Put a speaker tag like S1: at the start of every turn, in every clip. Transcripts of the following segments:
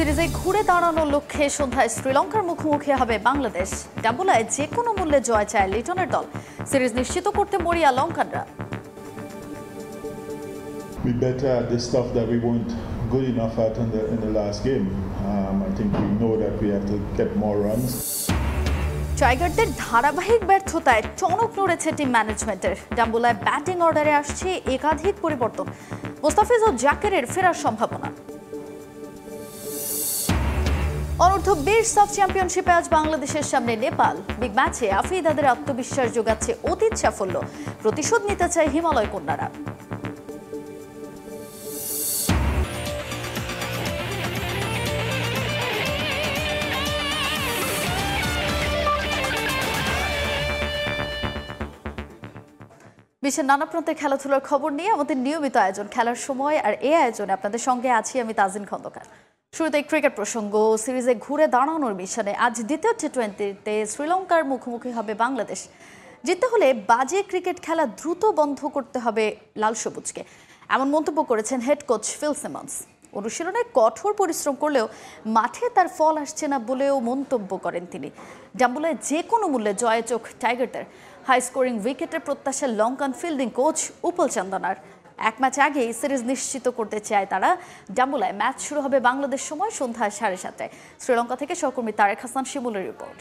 S1: সিরিজে ঘুরে দাঁড়ানোর লক্ষ্যে সন্ধ্যায় শ্রীলঙ্কার মুখোমুখি হবে বাংলাদেশ। ডাম্বুলায় যে কোনো মূল্যে জয় চায় লিটনের দল। সিরিজ নিশ্চিত করতে মরিয়া লঙ্কানরা।
S2: We better at the stuff that we weren't good enough at in the last game. I think we know that we have to get more runs.
S1: টাইগারদের ধারাবাহিক ব্যর্থতায় টনক নড়েছে টিম ম্যানেজমেন্টের। ডাম্বুলায় ব্যাটিং অর্ডারে আসছে একাধিক পরিবর্তন। মোস্তাফিজ ও জাকেরের ফেরার সম্ভাবনা। অনূর্ধ্ব-20 সাফ চ্যাম্পিয়নশিপে আজ বাংলাদেশের সামনে নেপাল। বিগ ম্যাচে আফ্রিদাদের আত্মবিশ্বাস যোগাচ্ছে অতীত সাফল্য। প্রতিশোধ নিতে চায় হিমালয় কন্যারা। বিশ্বের নানা প্রান্তের খেলাধুলার খবর নিয়ে আমাদের নিয়মিত আয়োজন খেলার সময়, আর এই আয়োজনে আপনাদের সঙ্গে আছি আমি তাজিন খন্দকার। শুরুতে ক্রিকেট প্রসঙ্গ। সিরিজে ঘুরে দাঁড়ানোর মিশনে আজ দ্বিতীয় টি-20তে শ্রীলঙ্কার মুখোমুখি হবে বাংলাদেশ। জিততে হলে বাজে ক্রিকেট খেলা দ্রুত বন্ধ করতে হবে লাল সবুজকে, এমন মন্তব্য করেছেন হেড কোচ ফিল সিমন্স। অনুশীলনে কঠোর পরিশ্রম করলেও মাঠে তার ফল আসছে না বলেও মন্তব্য করেন তিনি। ডাম্বুলায় যে কোনো মূল্যে জয়ে চোখ টাইগারদের। হাই স্কোরিং উইকেটের প্রত্যাশা লঙ্কান ফিল্ডিং কোচ উপল চন্দনার। এক ম্যাচ আগেই সিরিজ নিশ্চিত করতে চায় তারা। ডাম্বুলায় ম্যাচ শুরু হবে বাংলাদেশ সময় সন্ধ্যা 7:30টায়। শ্রীলঙ্কা থেকে সহকর্মী তারেক হাসান শিমুলের রিপোর্ট।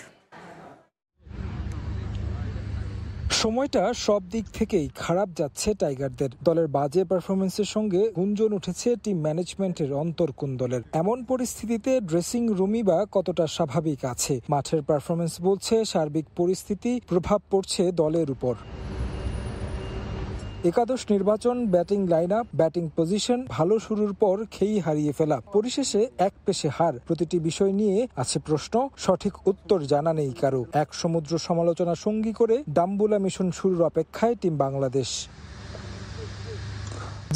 S3: সময়টা সব দিক থেকেই খারাপ যাচ্ছে টাইগারদের। দলের বাজে পারফরমেন্সের সঙ্গে গুঞ্জন উঠেছে টিম ম্যানেজমেন্টের অন্তর্কুণ্ডলের। এমন পরিস্থিতিতে ড্রেসিং রুমই বা কতটা স্বাভাবিক আছে? মাঠের পারফরমেন্স বলছে সার্বিক পরিস্থিতি প্রভাব পড়ছে দলের উপর। একাদশ নির্বাচন, batting line up, batting position, ভালো শুরুর পর খেই হারিয়ে ফেলা, পরিশেষে এক পেশে হার। প্রতিটি বিষয় নিয়ে আছে প্রশ্ন, সঠিক উত্তর জানা নেই কারো। এক সমুদ্র সমালোচনা সঙ্গী করে ডাম্বুলা মিশন শুরুর অপেক্ষায় টিম বাংলাদেশ,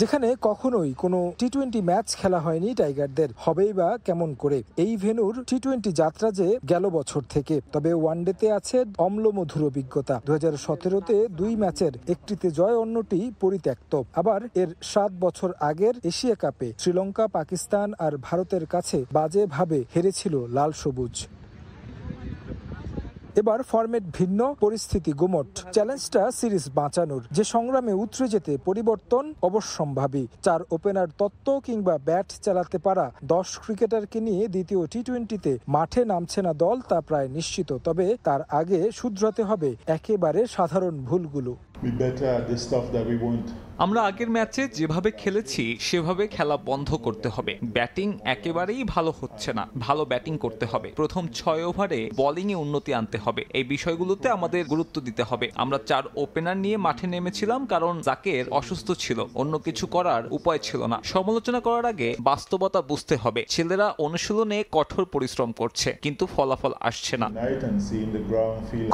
S3: যেখানে কখনোই কোনো টি-20 ম্যাচ খেলা হয়নি টাইগারদের। হবেই বা কেমন করে? এই ভেন্যুর টি-20 যাত্রা যে গেল বছর থেকে, তবে ওয়ানডেতে আছে অম্লমধুর অভিজ্ঞতা। 2017-তে 2 ম্যাচের একটিতে জয়, অন্যটি পরিত্যক্ত। আবার এর 7 বছর আগের এশিয়া কাপে শ্রীলঙ্কা, পাকিস্তান আর ভারতের কাছে বাজেভাবে হেরেছিল লাল সবুজ। এবার ফরম্যাট ভিন্ন, পরিস্থিতি গুমট। চ্যালেঞ্জটা সিরিজ বাঁচানোর, যে সংগ্রামে উতরে যেতে পরিবর্তন অবশ্যম্ভাবী। 4 ওপেনার তত্ত্ব কিংবা ব্যাট চালাতে পারা 10 ক্রিকেটারকে নিয়ে দ্বিতীয় টি-20তে মাঠে নামছে না দল, তা প্রায় নিশ্চিত। তবে তার আগে শুধরাতে হবে একেবারে সাধারণ ভুলগুলো।
S4: আমরা আগের ম্যাচে যেভাবে খেলেছি সেভাবে খেলা বন্ধ করতে হবে। ব্যাটিং একেবারেই ভালো হচ্ছে না, ভালো ব্যাটিং করতে হবে। প্রথম 6 ওভারে বোলিংয়ে উন্নতি আনতে হবে। এই বিষয়গুলোতে আমাদের গুরুত্ব দিতে হবে। আমরা 4 ওপেনার নিয়ে মাঠে নেমেছিলাম কারণ জাকের অসুস্থ ছিল, অন্য কিছু করার উপায় ছিল না। সমালোচনা করার আগে বাস্তবতা বুঝতে হবে। ছেলেরা অনুশীলনে কঠোর পরিশ্রম করছে, কিন্তু ফলাফল আসছে না।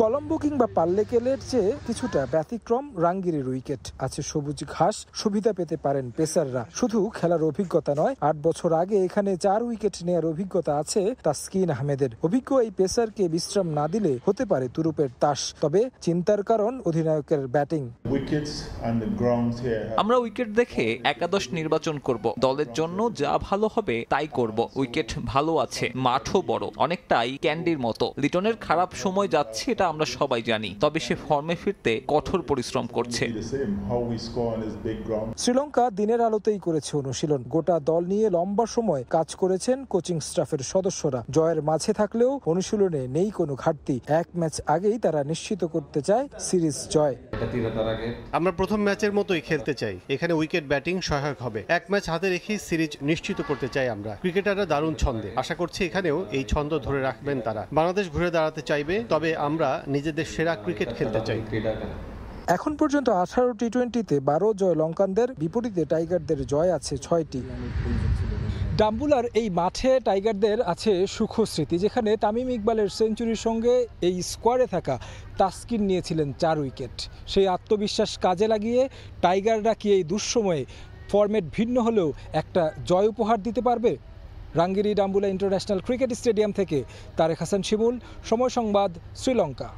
S3: কলম্বো কিংবা পাল্লেকেলের চেয়ে কিছুটা ব্যতিক্রম রাঙ্গিরির উইকেট। আছে সবুজ ঘাস, সুবিধা পেতে পারেন পেসাররা। শুধু খেলার অভিজ্ঞতা নয়, 8 বছর আগে এখানে 4 উইকেট নেয়ার অভিজ্ঞতা আছে তাসকিন আহমেদের। অভিজ্ঞ এই পেসারকে বিশ্রাম না দিলে হতে পারে তুরুপের তাস। তবে চিন্তার কারণ অধিনায়কের ব্যাটিং।
S4: আমরা উইকেট দেখে একাদশ নির্বাচন করব। দলের জন্য যা ভালো হবে তাই করব। উইকেট ভালো আছে, মাঠও বড়, অনেকটাই ক্যান্ডির মতো। লিটনের খারাপ সময় যাচ্ছে, এটা আমরা সবাই জানি। তবে সে ফর্মে ফিরতে কঠোর পরিশ্রম করছে।
S3: শ্রীলঙ্কা দিনের আলোতেই করেছে অনুশীলন। গোটা দল নিয়ে লম্বা সময় কাজ করেছেন কোচিং স্টাফের সদস্যরা। জয়ের মাঝে থাকলেও অনুশীলনে নেই কোনো ঘাটতি। এক ম্যাচ আগেই তারা নিশ্চিত করতে চায় সিরিজ জয়।
S5: আমরা প্রথম ম্যাচের মতোই খেলতে চাই। এখানে উইকেট ব্যাটিং সহায়ক হবে। এক ম্যাচ হাতে রেখেই সিরিজ নিশ্চিত করতে চাই আমরা। ক্রিকেটাররা দারুণ ছন্দে, আশা করছি এখানেও এই ছন্দ ধরে রাখবেন তারা। বাংলাদেশ ঘুরে দাঁড়াতে চাইবে, তবে আমরা নিজেদের সেরা ক্রিকেট খেলতে চাই।
S3: এখন পর্যন্ত 18 টি-20তে 12 জয় লঙ্কানদের, বিপরীতে টাইগারদের জয় আছে 6টি। ডাম্বুলার এই মাঠে টাইগারদের আছে সুখস্মৃতি, যেখানে তামিম ইকবালের সেঞ্চুরির সঙ্গে এই স্কোয়াডে থাকা তাসকিন নিয়েছিলেন 4 উইকেট। সেই আত্মবিশ্বাস কাজে লাগিয়ে টাইগাররা কি এই দুঃসময়ে ফরম্যাট ভিন্ন হলেও একটা জয় উপহার দিতে পারবে? রাঙ্গিরি ডাম্বুলা ইন্টারন্যাশনাল ক্রিকেট স্টেডিয়াম থেকে তারেক হাসান শিমুল, সময় সংবাদ, শ্রীলঙ্কা।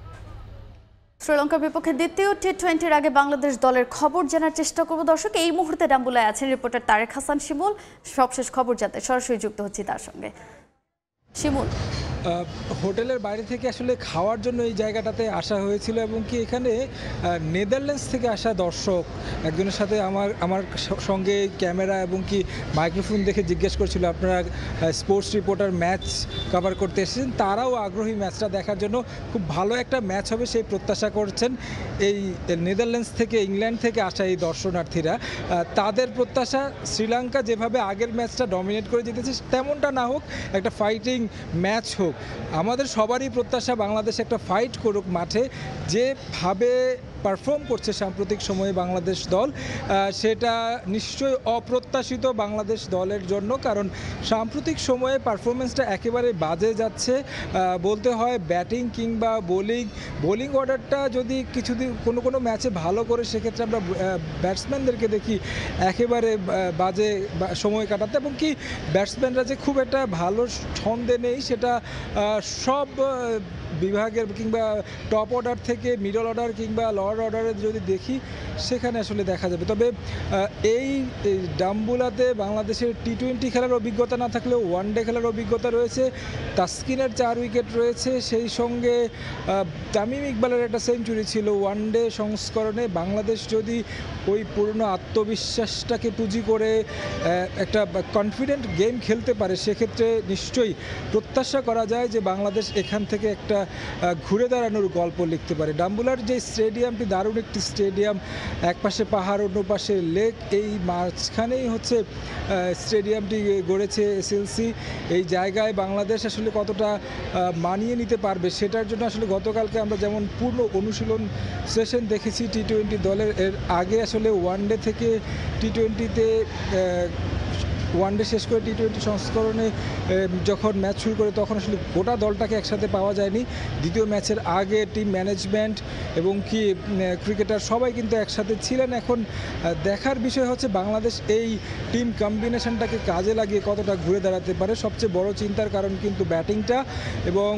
S1: শ্রীলঙ্কার বিপক্ষে দ্বিতীয় টি-20-র আগে বাংলাদেশ দলের খবর জানার চেষ্টা করব দর্শক। এই মুহূর্তে ডাম্বুলায় আছেন রিপোর্টার তারেক হাসান শিমুল। সবশেষ খবর জানতে সরাসরি যুক্ত হচ্ছি তার সঙ্গে। শিমুল,
S3: হোটেলের বাইরে থেকে আসলে খাওয়ার জন্য এই জায়গাটাতে আসা হয়েছিল এবং কি এখানে নেদারল্যান্ডস থেকে আসা দর্শক একজনের সাথে আমার সঙ্গে ক্যামেরা এবং কি মাইক্রোফোন দেখে জিজ্ঞেস করছিল আপনারা স্পোর্টস রিপোর্টার ম্যাচ কভার করতে এসেছেন, তারাও আগ্রহী ম্যাচটা দেখার জন্য। খুব ভালো একটা ম্যাচ হবে সেই প্রত্যাশা করছেন এই নেদারল্যান্ডস থেকে ইংল্যান্ড থেকে আসা এই দর্শনার্থীরা। তাদের প্রত্যাশা শ্রীলঙ্কা যেভাবে আগের ম্যাচটা ডমিনেট করে জিতেছে তেমনটা না হোক, একটা ফাইটিং ম্যাচ হোক। আমাদের সবারই প্রত্যাশা বাংলাদেশ একটা ফাইট করুক মাঠে। যেভাবে পারফর্ম করছে সাম্প্রতিক সময়ে বাংলাদেশ দল, সেটা নিশ্চয়ই অপ্রত্যাশিত বাংলাদেশ দলের জন্য, কারণ সাম্প্রতিক সময়ে পারফরমেন্সটা একেবারে বাজে যাচ্ছে বলতে হয়। ব্যাটিং কিংবা বোলিং অর্ডারটা যদি কিছুদিন কোনো ম্যাচে ভালো করে, সেক্ষেত্রে আমরা ব্যাটসম্যানদেরকে দেখি একেবারে বাজে সময় কাটাতে, এবং কি ব্যাটসম্যানরা যে খুব একটা ভালো ছন্দে নেই সেটা সব বিভাগের কিংবা টপ অর্ডার থেকে মিডল অর্ডার কিংবা লোয়ার অর্ডারে যদি দেখি সেখানে আসলে দেখা যাবে। তবে এই ডাম্বুলাতে বাংলাদেশের টি-20 খেলার অভিজ্ঞতা না থাকলেও ওয়ানডে খেলার অভিজ্ঞতা রয়েছে। তাসকিনের 4 উইকেট রয়েছে, সেই সঙ্গে তামিম ইকবালের একটা সেঞ্চুরি ছিল ওয়ানডে সংস্করণে। বাংলাদেশ যদি ওই পুরনো আত্মবিশ্বাসটাকে পুঁজি করে একটা কনফিডেন্ট গেম খেলতে পারে, সেক্ষেত্রে নিশ্চয়ই প্রত্যাশা করা যায় যে বাংলাদেশ এখান থেকে একটা ঘুরে দাঁড়ানোর গল্প লিখতে পারে। ডাম্বুলার যে স্টেডিয়ামটি দারুণ একটি স্টেডিয়াম, এক পাশে পাহাড় অন্য পাশে লেক, এই মাঝখানেই হচ্ছে স্টেডিয়ামটি গড়েছে এসএলসি। এই জায়গায় বাংলাদেশ আসলে কতটা মানিয়ে নিতে পারবে সেটার জন্য আসলে গতকালকে আমরা যেমন পূর্ণ অনুশীলন সেশন দেখেছি টি-20 দলের, এর আগে আসলে ওয়ানডে থেকে টি-20-তে ওয়ানডে শেষ করে টি-20 সংস্করণে যখন ম্যাচ শুরু করে তখন আসলে গোটা দলটাকে একসাথে পাওয়া যায়নি। দ্বিতীয় ম্যাচের আগে টিম ম্যানেজমেন্ট এবং কি ক্রিকেটার সবাই কিন্তু একসাথে ছিলেন। এখন দেখার বিষয় হচ্ছে বাংলাদেশ এই টিম কম্বিনেশনটাকে কাজে লাগিয়ে কতটা ঘুরে দাঁড়াতে পারে। সবচেয়ে বড় চিন্তার কারণ কিন্তু ব্যাটিংটা, এবং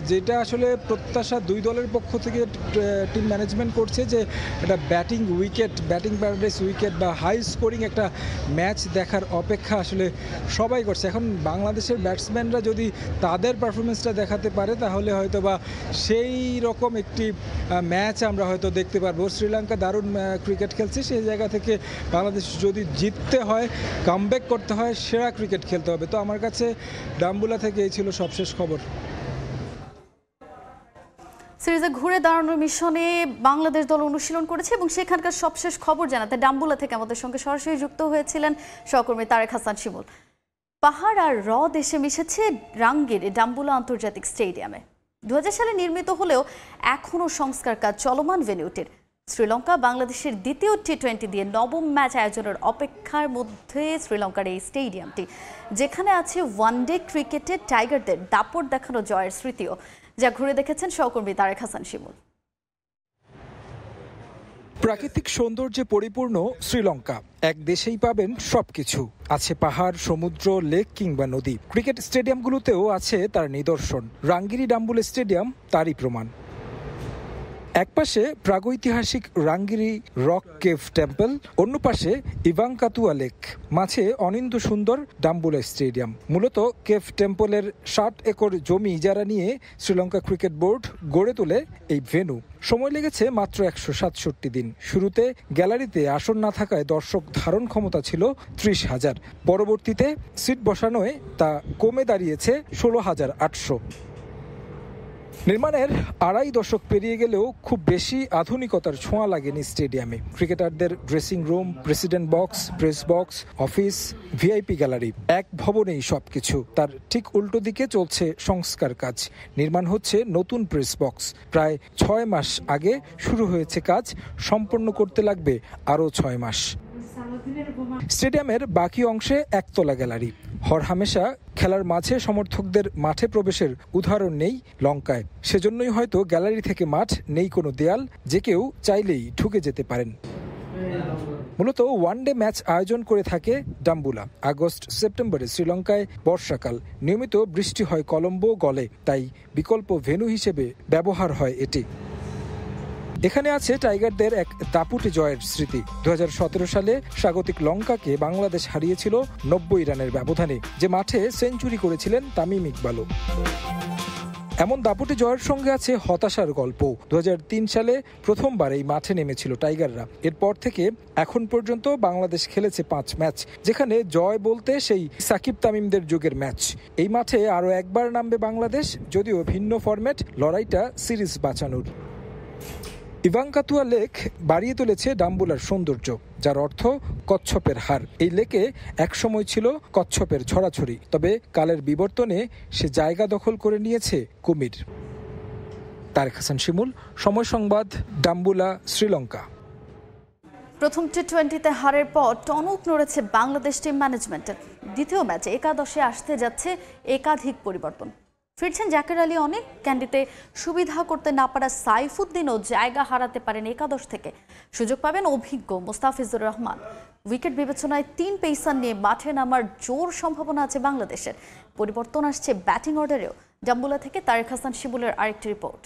S3: যেটা আসলে প্রত্যাশা দুই দলের পক্ষ থেকে টিম ম্যানেজমেন্ট করছে যে একটা ব্যাটিং প্যারাডাইস উইকেট বা হাই স্কোরিং একটা ম্যাচ দেখার অপেক্ষা আসলে সবাই করছে। এখন বাংলাদেশের ব্যাটসম্যানরা যদি তাদের পারফরমেন্সটা দেখাতে পারে তাহলে হয়তো বা সেই রকম একটি ম্যাচ আমরা হয়তো দেখতে পারবো। শ্রীলঙ্কা দারুণ ক্রিকেট খেলছে, সেই জায়গা থেকে বাংলাদেশ যদি জিততে হয়, কামব্যাক করতে হয়, সেরা ক্রিকেট খেলতে হবে। তো আমার কাছে ডাম্বুলা থেকে এই ছিল সবশেষ খবর।
S1: সিরিজে ঘুরে দাঁড়ানোর মিশনে বাংলাদেশ দল অনুশীলন করেছে এবং সেখানকার সবশেষ খবর জানাতে ডাম্বুলা থেকে আমাদের সঙ্গে সরাসরি যুক্ত হয়েছিলেন সহকর্মী তারেক হাসান শিমুল। পাহাড় আর হ্রদ এসে মিশেছে রাঙ্গির ডাম্বুলা আন্তর্জাতিক স্টেডিয়ামে। 2000 সালে নির্মিত হলেও এখনও সংস্কার কাজ চলমান ভেন্যুটির। শ্রীলঙ্কা বাংলাদেশের দ্বিতীয় টি-20 দিয়ে নবম ম্যাচ আয়োজনের অপেক্ষার মধ্যে শ্রীলঙ্কার এই স্টেডিয়ামটি, যেখানে আছে ওয়ানডে ক্রিকেটে টাইগারদের দাপট দেখানো জয়ের স্মৃতিও, যা ঘুরে দেখেছেন সহকর্মী তারেক হাসান শিমুল।
S3: প্রাকৃতিক সৌন্দর্যে পরিপূর্ণ শ্রীলঙ্কা, এক দেশেই পাবেন সবকিছু। আছে পাহাড়, সমুদ্র, লেক কিংবা নদী। ক্রিকেট স্টেডিয়ামগুলোতেও আছে তার নিদর্শন। রাঙ্গিরি ডাম্বুল স্টেডিয়াম তারই প্রমাণ। একপাশে প্রাগৈতিহাসিক রাঙ্গিরি রক কেভ টেম্পল, অন্য পাশে ইভাঙ্কাতুয়া লেক, মাঝে অনিন্দ সুন্দর ডাম্বুলা স্টেডিয়াম। মূলত কেভ টেম্পলের 60 একর জমি ইজারা নিয়ে শ্রীলঙ্কা ক্রিকেট বোর্ড গড়ে তোলে এই ভেন্যু। সময় লেগেছে মাত্র 167 দিন। শুরুতে গ্যালারিতে আসন না থাকায় দর্শক ধারণ ক্ষমতা ছিল 30,000। পরবর্তীতে সিট বসানোয় তা কমে দাঁড়িয়েছে 16,800। নির্মাণের 2.5 দশক পেরিয়ে গেলেও খুব বেশি আধুনিকতার ছোঁয়া লাগেনি স্টেডিয়ামে। ক্রিকেটারদের dressing room, president box, press box, office, VIP gallery, এক ভবনেই সবকিছু। তার ঠিক উল্টো দিকে চলছে সংস্কার কাজ। নির্মাণ হচ্ছে নতুন প্রেস বক্স। প্রায় 6 মাস আগে শুরু হয়েছে কাজ, সম্পন্ন করতে লাগবে আরও 6 মাস। স্টেডিয়ামের বাকি অংশে একতলা গ্যালারি। হরহামেশা খেলার মাঝে সমর্থকদের মাঠে প্রবেশের উদাহরণ নেই লঙ্কায়। সেজন্যই হয়তো গ্যালারি থেকে মাঠ, নেই কোনো দেয়াল, যে কেউ চাইলেই ঢুকে যেতে পারেন। মূলত ওয়ানডে ম্যাচ আয়োজন করে থাকে ডাম্বুলা। আগস্ট সেপ্টেম্বরে শ্রীলঙ্কায় বর্ষাকাল, নিয়মিত বৃষ্টি হয় কলম্বো, গলে, তাই বিকল্প ভেন্যু হিসেবে ব্যবহার হয় এটি। এখানে আছে টাইগারদের এক দাপুটে জয়ের স্মৃতি। 2017 সালে স্বাগতিক লঙ্কাকে বাংলাদেশ হারিয়েছিল 90 রানের ব্যবধানে, যে মাঠে সেঞ্চুরি করেছিলেন তামিম ইকবালও। এমন দাপুটে জয়ের সঙ্গে আছে হতাশার গল্প। 2003 সালে প্রথমবার এই মাঠে নেমেছিল টাইগাররা। এরপর থেকে এখন পর্যন্ত বাংলাদেশ খেলেছে 5 ম্যাচ, যেখানে জয় বলতে সেই সাকিব তামিমদের যুগের ম্যাচ। এই মাঠে আরও একবার নামবে বাংলাদেশ, যদিও ভিন্ন ফরম্যাট, লড়াইটা সিরিজ বাঁচানোর। ইভাঙ্কাতুয়া লেক বাড়িয়ে তুলেছে ডাম্বুলার সৌন্দর্য, যার অর্থ কচ্ছপের হার। এই লেকে একসময় ছিল কচ্ছপের ছড়াছড়ি, তবে কালের বিবর্তনে সে জায়গা দখল করে নিয়েছে কুমির। তারেক হাসান শিমুল, সময় সংবাদ, ডাম্বুলা, শ্রীলঙ্কা।
S1: প্রথম টি20তে হারের পর টনক নড়েছে বাংলাদেশ টিম ম্যানেজমেন্টের। দ্বিতীয় ম্যাচে একাদশে আসতে যাচ্ছে একাধিক পরিবর্তন। ফিরছেন জাকের আলী অনেক, ক্যান্ডিতে সুবিধা করতে না পারা সাইফুদ্দিনও জায়গা হারাতে পারেন একাদশ থেকে। সুযোগ পাবেন অভিজ্ঞ মোস্তাফিজুর রহমান। উইকেট বিবেচনায় 3 পেসার নিয়ে মাঠে নামার জোর সম্ভাবনা আছে বাংলাদেশের। পরিবর্তন আসছে ব্যাটিং অর্ডারেও। ডাম্বুলা থেকে তারেক হাসান শিমুলের আরেকটি রিপোর্ট।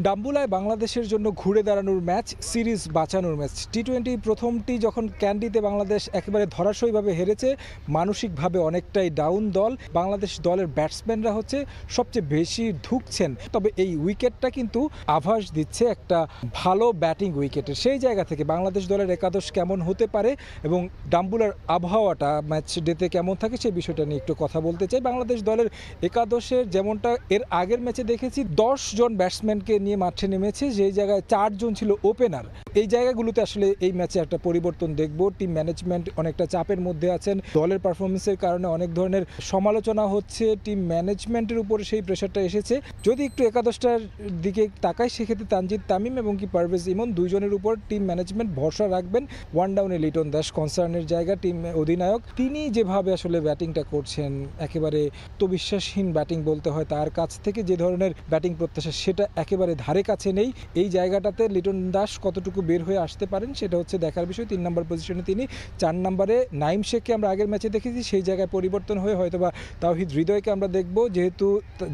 S3: ডাম্বুলায় বাংলাদেশের জন্য ঘুরে দাঁড়ানোর ম্যাচ, সিরিজ বাঁচানোর ম্যাচ। টি20 প্রথমটি যখন ক্যান্ডিতে বাংলাদেশ একেবারে ধরাশয়ীভাবে হেরেছে, মানসিকভাবে অনেকটাই ডাউন দল। বাংলাদেশ দলের ব্যাটসম্যানরা হচ্ছে সবচেয়ে বেশি ধুঁকছেন, তবে এই উইকেটটা কিন্তু আভাস দিচ্ছে একটা ভালো ব্যাটিং উইকেটের। সেই জায়গা থেকে বাংলাদেশ দলের একাদশ কেমন হতে পারে এবং ডাম্বুলার আবহাওয়াটা ম্যাচ ডেতে কেমন থাকে সেই বিষয়টা নিয়ে একটু কথা বলতে চাই। বাংলাদেশ দলের একাদশের যেমনটা এর আগের ম্যাচে দেখেছি, 10 জন ব্যাটসম্যানকে নিয়ে মাঠে নেমেছে, যেই জায়গায় 4 জন ছিল ওপেনার। এই জায়গাগুলোতে আসলে এই ম্যাচে একটা পরিবর্তন দেখব। টিম ম্যানেজমেন্ট অনেকটা চাপের মধ্যে আছেন, দলের পারফরমেন্সের কারণে অনেক ধরনের সমালোচনা হচ্ছে, টিম ম্যানেজমেন্টের উপরে সেই প্রেশারটা এসেছে। যদি একটু একাদশটার দিকে তাকাই, সেক্ষেত্রে তানজিদ তামিম এবং কি পারভেজ ইমন দুইজনের উপর টিম ম্যানেজমেন্ট ভরসা রাখবেন। ওয়ান ডাউনে লিটন দাস কনসার্নের জায়গা, টিম অধিনায়ক তিনি যেভাবে আসলে ব্যাটিংটা করছেন, একেবারে তো বিশ্বাসহীন ব্যাটিং বলতে হয়। তার কাছ থেকে যে ধরনের ব্যাটিং প্রত্যাশা সেটা একেবারে ধারে কাছে নেই। এই জায়গাটাতে লিটন দাস কতটুকু বের হয়ে আসতে পারেন সেটা হচ্ছে দেখার বিষয়। 3 নম্বর পজিশনে তিনি, 4 নম্বরে নাইম শেখকে আমরা আগের ম্যাচে দেখেছি, সেই জায়গায় পরিবর্তন হয়ে হয়তোবা তাওহিদ হৃদয়কে আমরা দেখব, যেহেতু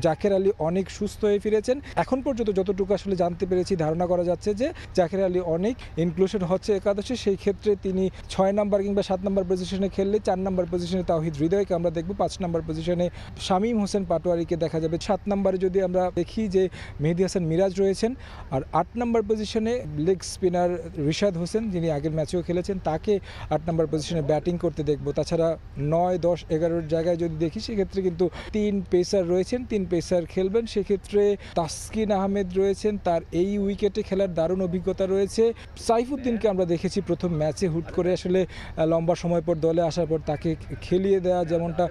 S3: জাকের আলী অনেক সুস্থ হয়ে ফিরেছেন। এখন পর্যন্ত যতটুকু আসলে জানতে পেরেছি, ধারণা করা যাচ্ছে যে জাকের আলী অনেক ইনক্লুশন হচ্ছে একাদশে। সেই ক্ষেত্রে তিনি 6 নম্বর কিংবা 7 নম্বর পজিশনে খেললে 4 নম্বর পজিশনে তাওহিদ হৃদয়কে আমরা দেখব, 5 নম্বর পজিশনে শামীম হোসেন পাটোয়ারিকে দেখা যাবে, 7 নম্বরে যদি আমরা দেখি যে মেহেদী হাসান মিরাজ রয়েছেন, আর 8 নম্বর পজিশনে লেগ স্পিনার রিশাদ হোসেন, যিনি আগের ম্যাচেও খেলেছেন, তাকে 8 নম্বর পজিশনে ব্যাটিং করতে দেখব। তাছাড়া 9, 10, 11 জায়গায় যদি দেখি, সেক্ষেত্রে কিন্তু 3 পেসার রয়েছেন, 3 পেসার খেলবেন। সেক্ষেত্রে তাসকিন আহমেদ রয়েছেন, তার এই উইকেটে খেলার দারুণ অভিজ্ঞতা রয়েছে। সাইফুদ্দিনকে আমরা দেখেছি প্রথম ম্যাচে হুট করে আসলে লম্বা সময় পর দলে আসার পর তাকে খেলিয়ে দেওয়া যেমনটা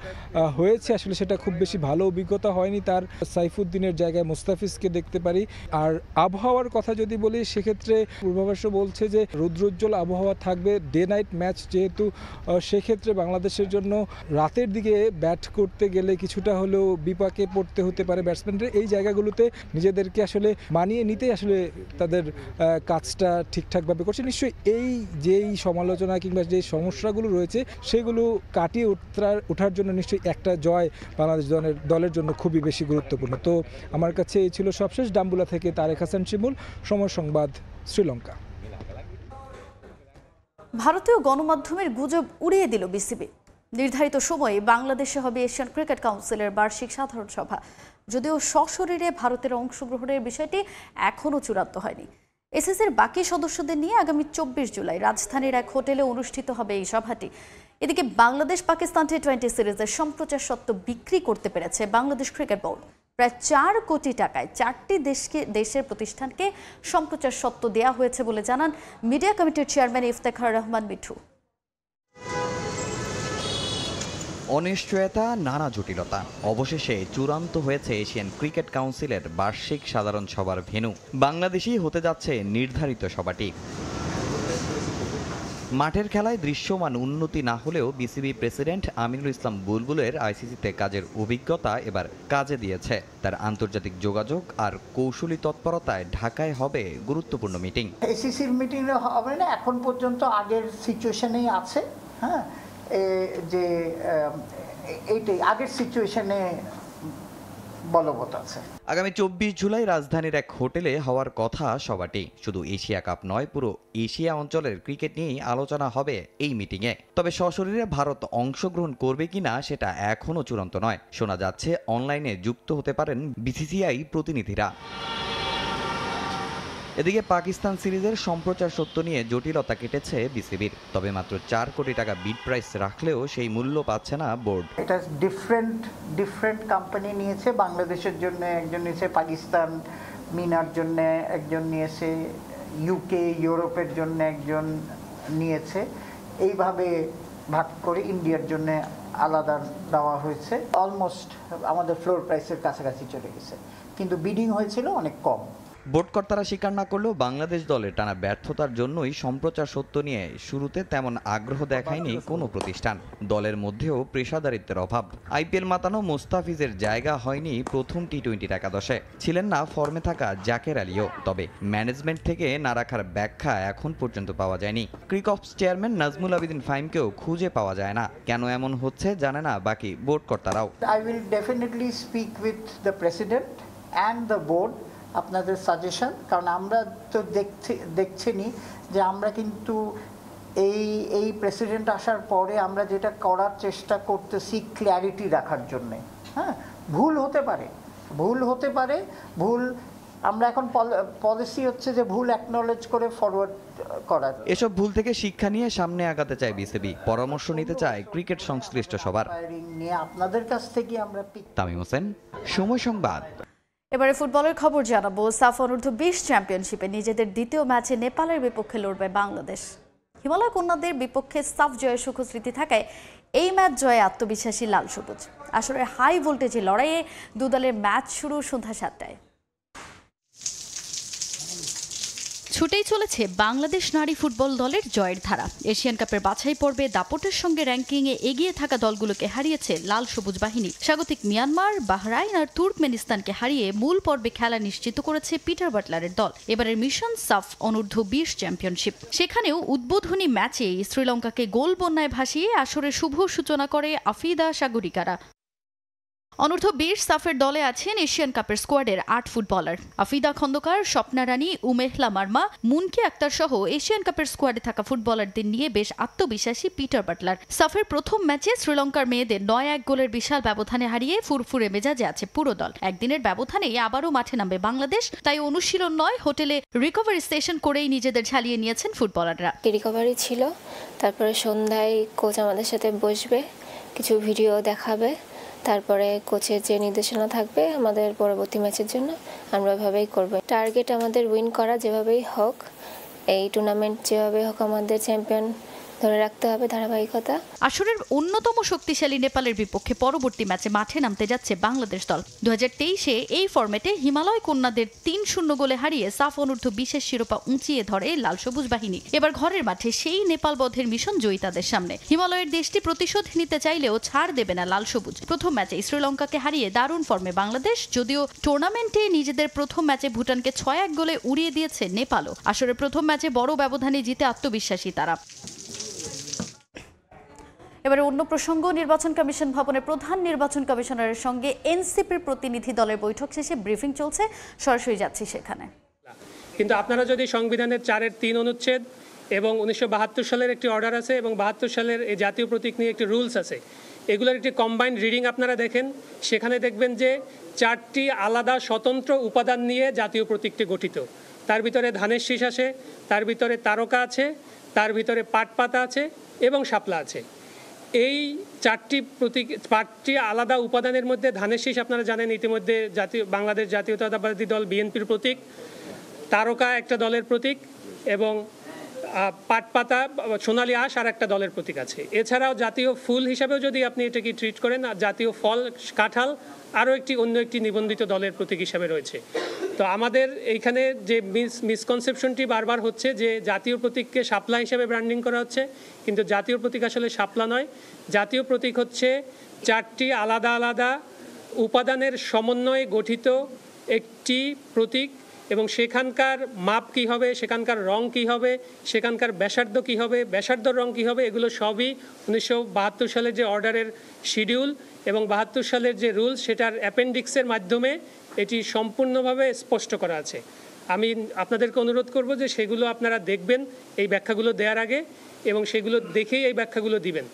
S3: হয়েছে, আসলে সেটা খুব বেশি ভালো অভিজ্ঞতা হয়নি তার। সাইফুদ্দিনের জায়গায় মুস্তাফিজকে দেখতে পারি। আর আবহাওয়ার কথা যদি বলি, সেক্ষেত্রে পূর্বাভাসও বলছে যে রৌদ্রোজ্জ্বল আবহাওয়া থাকবে, ডে নাইট ম্যাচ যেহেতু, সেক্ষেত্রে বাংলাদেশের জন্য রাতের দিকে ব্যাট করতে গেলে কিছুটা হলেও বিপাকে পড়তে হতে পারে ব্যাটসম্যানদের। এই জায়গাগুলোতে নিজেদেরকে আসলে মানিয়ে নিতে আসলে তাদের কাজটা ঠিকঠাকভাবে করছে। নিশ্চয়ই এই যেই সমালোচনা কিংবা যেই সমস্যাগুলো রয়েছে সেগুলো কাটিয়ে ওঠার জন্য নিশ্চয়ই একটা জয় বাংলাদেশ দলের জন্য খুবই বেশি গুরুত্বপূর্ণ। তো আমার কাছে এই ছিল সবশেষ। ডাম্বুলা থেকে তারেক হাসান শিমুল, সময় সংবাদ, শ্রীলঙ্কা।
S1: ভারতীয় গণমাধ্যমের গুজব উড়িয়ে দিল বিসিবি। নির্ধারিত সময়ে বাংলাদেশে হবে এশিয়ান ক্রিকেট কাউন্সিলের বার্ষিক সাধারণ সভা। যদিও সশরীরে ভারতের অংশগ্রহণের বিষয়টি এখনও চূড়ান্ত হয়নি। এসিসির বাকি সদস্যদের নিয়ে আগামী 24 জুলাই রাজধানীর এক হোটেলে অনুষ্ঠিত হবে এই সভাটি। এদিকে বাংলাদেশ পাকিস্তান টি20 সিরিজের সম্প্রচার স্বত্ব বিক্রি করতে পেরেছে বাংলাদেশ ক্রিকেট বোর্ড। প্রায় 4 কোটি টাকায় 4টি দেশের প্রতিষ্ঠানকে সম্প্রচার স্বত্ব দেওয়া হয়েছে বলে জানান মিডিয়া কমিটির চেয়ারম্যান ইফতেখার রহমান মিঠু।
S6: অনিশ্চয়তা, নানা জটিলতা, অবশেষে চূড়ান্ত হয়েছে এশিয়ান ক্রিকেট কাউন্সিলের বার্ষিক সাধারণ সভার ভেন্যু। বাংলাদেশেই হতে যাচ্ছে নির্ধারিত সভাটি। মাঠের খেলায় দৃশ্যমান উন্নতি না হলেও বিসিবি প্রেসিডেন্ট আমিনুল ইসলাম বুলবুলের আইসিসিতে কাজের অভিজ্ঞতা এবার কাজে দিয়েছে। তার আন্তর্জাতিক যোগাযোগ আর কৌশলী তৎপরতায় ঢাকায় হবে গুরুত্বপূর্ণ মিটিং।
S7: এসিসির মিটিং হবে না, এখন পর্যন্ত আগের সিচুয়েশনেই আছে। হ্যাঁ, যে এইটাই আগের সিচুয়েশনে বলবৎ আছে।
S6: আগামী 24 জুলাই রাজধানীর এক হোটেলে হওয়ার কথা সবারই। শুধু এশিয়া কাপ নয়, পুরো এশিয়া অঞ্চলের ক্রিকেট নিয়েই আলোচনা হবে এই মিটিংয়ে। তবে সশরীরে ভারত অংশগ্রহণ করবে কিনা সেটা এখনও চূড়ান্ত নয়। শোনা যাচ্ছে অনলাইনে যুক্ত হতে পারেন বিসিসিআই প্রতিনিধিরা। এদিকে পাকিস্তান সিরিজের সম্প্রচার সত্য নিয়ে জটিলতা কেটেছে বিসিবির। তবে মাত্র 4 কোটি টাকা বিড প্রাইস রাখলেও সেই মূল্য পাচ্ছে না বোর্ড।
S7: এটা ডিফারেন্ট কোম্পানি নিয়েছে। বাংলাদেশের জন্য একজন নিয়েছে, পাকিস্তান মিনার জন্য একজন নিয়েছে, ইউকে ইউরোপের জন্য একজন নিয়েছে। এইভাবে ভাগ করে ইন্ডিয়ার জন্য আলাদা দেওয়া হয়েছে। অলমোস্ট আমাদের ফ্লোর প্রাইসের কাছাকাছি চলে গেছে, কিন্তু বিডিং হয়েছিল অনেক কম।
S6: বোর্ড কর্তারা স্বীকার না করলেও বাংলাদেশ দলের টানা ব্যর্থতার জন্যই সম্প্রচার সত্য নিয়ে শুরুতে তেমন আগ্রহ দেখায়নি কোনো প্রতিষ্ঠান। দলের মধ্যেও পেশাদারিত্বের অভাব। আইপিএল মাতানো মোস্তাফিজের জায়গা হয়নি প্রথম টি-20 একাদশে। ছিলেন না ফর্মে থাকা জাকের আলীও। তবে ম্যানেজমেন্ট থেকে না রাখার ব্যাখ্যা এখন পর্যন্ত পাওয়া যায়নি। ক্রিকঅপস চেয়ারম্যান নাজমুল আবেদিন ফাহিমকেও খুঁজে পাওয়া যায় না। কেন এমন হচ্ছে জানে না বাকি বোর্ড কর্তারাও।
S7: I will definitely speak with the president and the board আপনাদের সাজেশন, কারণ আমরা তো দেখছেনই যে আমরা কিন্তু এই প্রেসিডেন্ট আসার পরে আমরা যেটা করার চেষ্টা করতেছি ক্ল্যারিটি রাখার জন্যে। হ্যাঁ, ভুল হতে পারে ভুল আমরা এখন পলিসি হচ্ছে যে ভুল অ্যাকনলেজ করে ফরওয়ার্ড করার।
S6: এসব ভুল থেকে শিক্ষা নিয়ে সামনে আগাতে চায় বিসিবি। পরামর্শ নিতে চায় ক্রিকেট সংশ্লিষ্ট সবার।
S7: নিয়ে আপনাদের কাছ থেকে আমরা
S6: তামিম হোসেন, সময় সংবাদ।
S1: এবারে ফুটবলের খবর জানাবো। সাফ অনূর্ধ্ব-20 চ্যাম্পিয়নশিপে নিজেদের দ্বিতীয় ম্যাচে নেপালের বিপক্ষে লড়বে বাংলাদেশ। হিমালয় কন্যাদের বিপক্ষে সাফ জয়ের সুখস্মৃতি থাকায় এই ম্যাচ জয়ে আত্মবিশ্বাসী লাল সবুজ। আসলে হাই ভোল্টেজে লড়াইয়ে দু দলের ম্যাচ শুরু সন্ধ্যা 7টায়। ছুটেই চলেছে বাংলাদেশ নারী ফুটবল দলের জয়ের ধারা। এশিয়ান কাপের বাছাই পর্বে দাপটের সঙ্গে র্যাঙ্কিংয়ে এগিয়ে থাকা দলগুলোকে হারিয়েছে লাল সবুজ বাহিনী। স্বাগতিক মিয়ানমার, বাহরাইন আর তুর্কমেনিস্তানকে হারিয়ে মূল পর্বে খেলা নিশ্চিত করেছে পিটার বাটলারের দল। এবারের মিশন সাফ অনূর্ধ্ব-20 চ্যাম্পিয়নশিপ। সেখানেও উদ্বোধনী ম্যাচেই শ্রীলঙ্কাকে গোল বন্যায় ভাসিয়ে আসরের শুভ সূচনা করে আফিদা সাগরিকারা। অনূর্ধ্ব-20 সাফের দলে আছেন এশিয়ান কাপের স্কোয়াডের 8 ফুটবলার। আফিদা খন্দকার, স্বপ্না রানী, উমেহলা মার্মা, মুনকি আক্তার সহ এশিয়ান কাপের স্কোয়াডে থাকা ফুটবলারদের নিয়ে বেশ আত্মবিশ্বাসী পিটার বাটলার। সাফের প্রথম ম্যাচে শ্রীলঙ্কার মেয়েদের 9-1 গোলের বিশাল ব্যবধানে হারিয়ে ফুরফুরে মেজাজে আছে পুরো দল। একদিনের ব্যবধানেই আবারও মাঠে নামবে বাংলাদেশ। তাই অনুশীলন নয়, হোটেলে রিকভারি স্টেশন করেই নিজেদের ঝালিয়ে নিয়েছেন ফুটবলাররা।
S8: রিকভারি ছিল, তারপরে সন্ধ্যায় কোচ আমাদের সাথে বসবে, কিছু ভিডিও দেখাবে, তারপরে কোচের যে নির্দেশনা থাকবে আমাদের পরবর্তী ম্যাচের জন্য আমরা ওইভাবেই করব। টার্গেট আমাদের উইন করা, যেভাবেই হোক এই টুর্নামেন্ট যেভাবে হোক আমাদের চ্যাম্পিয়ন ধরে রাখতে হবে ধারাবাহিকতা।
S1: আসরের অন্যতম শক্তিশালী নেপালের বিপক্ষে পরবর্তী ম্যাচে মাঠে নামতে যাচ্ছে বাংলাদেশ দল। 2023-এ এই ফরম্যাটে হিমালয় কন্যাদের 3-0 গোলে হারিয়ে সাফ অনূর্ধ্ব-20 শিরোপা উঁচিয়ে ধরে লাল সবুজ বাহিনী। এবার ঘরের মাঠে সেই নেপাল বধের মিশন জয়িতাদের সামনে। হিমালয়ের দেশটি প্রতিশোধ নিতে চাইলেও ছাড় দেবে না লাল সবুজ। প্রথম ম্যাচে শ্রীলঙ্কাকে হারিয়ে দারুণ ফর্মে বাংলাদেশ। যদিও টুর্নামেন্টে নিজেদের প্রথম ম্যাচে ভুটানকে 6-1 গোলে উড়িয়ে দিয়েছে নেপালও। আসরের প্রথম ম্যাচে বড় ব্যবধানে জিতে আত্মবিশ্বাসী তারা। এবারে অন্য প্রসঙ্গ। নির্বাচন কমিশন ভবনে প্রধান নির্বাচন কমিশনারের সঙ্গে এনসিপির প্রতিনিধি দলের বৈঠক শেষে ব্রিফিং চলছে। সরাসরি যাচ্ছি সেখানে।
S9: কিন্তু আপনারা যদি সংবিধানের 4-3 অনুচ্ছেদ এবং 1972 সালের একটি অর্ডার আছে এবং 72 সালের এই জাতীয় প্রতীক নিয়ে একটি রুলস আছে, এগুলোর একটি কম্বাইন্ড রিডিং আপনারা দেখেন, সেখানে দেখবেন যে 4টি আলাদা স্বতন্ত্র উপাদান নিয়ে জাতীয় প্রতীকটি গঠিত। তার ভিতরে ধানের শীষ আছে, তার ভিতরে তারকা আছে, তার ভিতরে পাট পাতা আছে এবং শাপলা আছে। এই 4টি আলাদা উপাদানের মধ্যে ধানের শীষ আপনারা জানেন ইতিমধ্যে বাংলাদেশ জাতীয়তাবাদী দল বিএনপির প্রতীক, তারকা একটা দলের প্রতীক এবং পাট পাতা সোনালী আঁশ আর একটা দলের প্রতীক আছে। এছাড়াও জাতীয় ফুল হিসাবেও যদি আপনি এটাকে ট্রিট করেন, জাতীয় ফল কাঁঠাল আরও অন্য একটি নিবন্ধিত দলের প্রতীক হিসাবে রয়েছে। তো আমাদের এইখানে যে মিসকনসেপশনটি বারবার হচ্ছে যে জাতীয় প্রতীককে শাপলা হিসেবে ব্র্যান্ডিং করা হচ্ছে, কিন্তু জাতীয় প্রতীক আসলে শাপলা নয়। জাতীয় প্রতীক হচ্ছে 4টি আলাদা আলাদা উপাদানের সমন্বয়ে গঠিত একটি প্রতীক এবং সেখানকার মাপ কী হবে, সেখানকার রং কী হবে, সেখানকার ব্যাসার্ধ কী হবে, ব্যাসার্ধর রং কী হবে, এগুলো সবই 1972 সালের যে অর্ডারের শিডিউল এবং 72 সালের যে রুলস সেটার অ্যাপেন্ডিক্সের মাধ্যমে এটি সম্পূর্ণভাবে স্পষ্ট করা আছে। আমি আপনাদেরকে অনুরোধ করব যে সেগুলো আপনারা দেখবেন এই ব্যাখ্যাগুলো দেওয়ার আগে, এবং সেগুলো দেখেই এই ব্যাখ্যাগুলো দিবেন।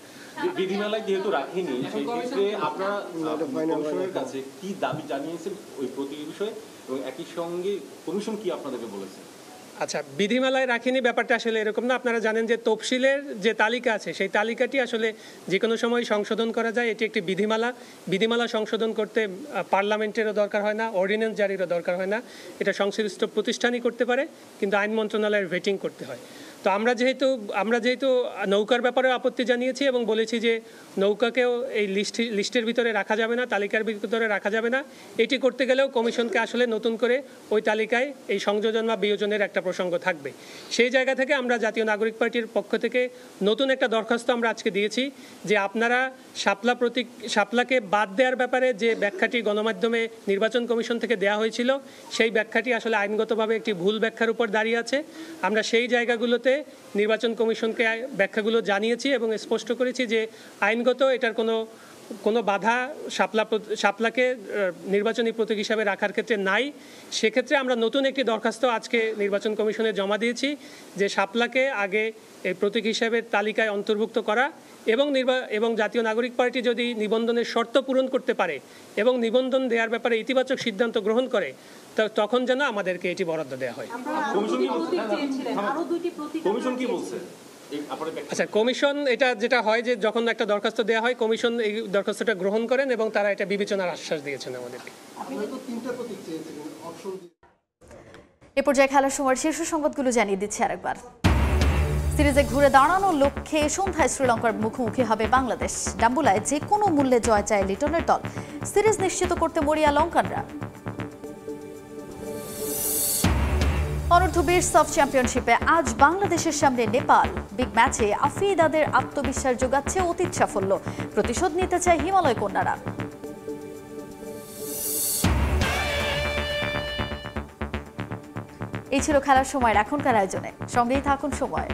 S10: বিধিমালায় যেহেতু রাখেনি, সেই ক্ষেত্রে আপনারা কমিশনের কাছে কি দাবি জানিয়েছেন ওই প্রতি বিষয়ে, এবং একই সঙ্গে কমিশন কি আপনাদেরকে বলেছে?
S9: আচ্ছা, বিধিমালায় রাখিনি ব্যাপারটা আসলে এরকম না। আপনারা জানেন যে তফসিলের যে তালিকা আছে সেই তালিকাটি আসলে যে কোনো সময় সংশোধন করা যায়। এটি একটি বিধিমালা সংশোধন করতে পার্লামেন্টেরও দরকার হয় না, অর্ডিন্যান্স জারিরও দরকার হয় না। এটা সংশ্লিষ্ট প্রতিষ্ঠানই করতে পারে, কিন্তু আইন মন্ত্রণালয়ের ভেটিং করতে হয়। তো আমরা যেহেতু নৌকার ব্যাপারেও আপত্তি জানিয়েছি এবং বলেছি যে নৌকাকেও এই লিস্টের ভিতরে রাখা যাবে না, তালিকার ভিতরে রাখা যাবে না। এটি করতে গেলেও কমিশনকে আসলে নতুন করে ওই তালিকায় এই সংযোজন বা বিয়োজনের একটা প্রসঙ্গ থাকবে। সেই জায়গা থেকে আমরা জাতীয় নাগরিক পার্টির পক্ষ থেকে নতুন একটা দরখাস্ত আমরা আজকে দিয়েছি যে আপনারা শাপলাকে বাদ দেওয়ার ব্যাপারে যে ব্যাখ্যাটি গণমাধ্যমে নির্বাচন কমিশন থেকে দেওয়া হয়েছিল, সেই ব্যাখ্যাটি আসলে আইনগতভাবে একটি ভুল ব্যাখ্যার উপর দাঁড়িয়ে আছে। আমরা সেই জায়গাগুলোতে নির্বাচন কমিশনকে ব্যাখ্যাগুলো জানিয়েছি এবং স্পষ্ট করেছি যে আইনগত এটার কোনো বাধা শাপলাকে নির্বাচনী প্রতীক হিসাবে রাখার ক্ষেত্রে নাই। সেক্ষেত্রে আমরা নতুন একটি দরখাস্ত আজকে নির্বাচন কমিশনে জমা দিয়েছি যে শাপলাকে আগে এই প্রতীক হিসাবে তালিকায় অন্তর্ভুক্ত করা এবং জাতীয় নাগরিক পার্টি যদি নিবন্ধনের শর্ত পূরণ করতে পারে এবং নিবন্ধন দেওয়ার ব্যাপারে ইতিবাচক সিদ্ধান্ত গ্রহণ করে, তখন যেন আমাদেরকে এটি বরাদ্দ দেওয়া হয়। আচ্ছা, কমিশন এটা যেটা হয় যে যখন একটা দরখাস্ত দেওয়া হয়, কমিশন এই দরখাস্তটা গ্রহণ করেন এবং তারা এটা বিবেচনার আশ্বাস দিয়েছেন আমাদেরকে।
S1: এ পর্যায়ে খেলার সময় শীর্ষ সংবাদগুলো জানিয়ে দিচ্ছি আরেকবার। সিরিজে ঘুরে দাঁড়ানোর লক্ষ্যে সন্ধ্যায় শ্রীলঙ্কার মুখোমুখি হবে বাংলাদেশ। ডাম্বুলায় যে কোনো মূল্যে জয় চায় লিটনের দল। সিরিজ নিশ্চিত করতে মরিয়া লঙ্কানরা। অনূর্ধ্ব-20 সাফ চ্যাম্পিয়নশিপে আজ বাংলাদেশের সামনে নেপাল। বিগ ম্যাচে আফ্রিদাদের আত্মবিশ্বাস যোগাচ্ছে অতীত সাফল্য। প্রতিশোধ নিতে চায় হিমালয় কন্যারা। এই ছিল খেলার সময়ের এখনকার আয়োজনে। সঙ্গেই থাকুন সময়।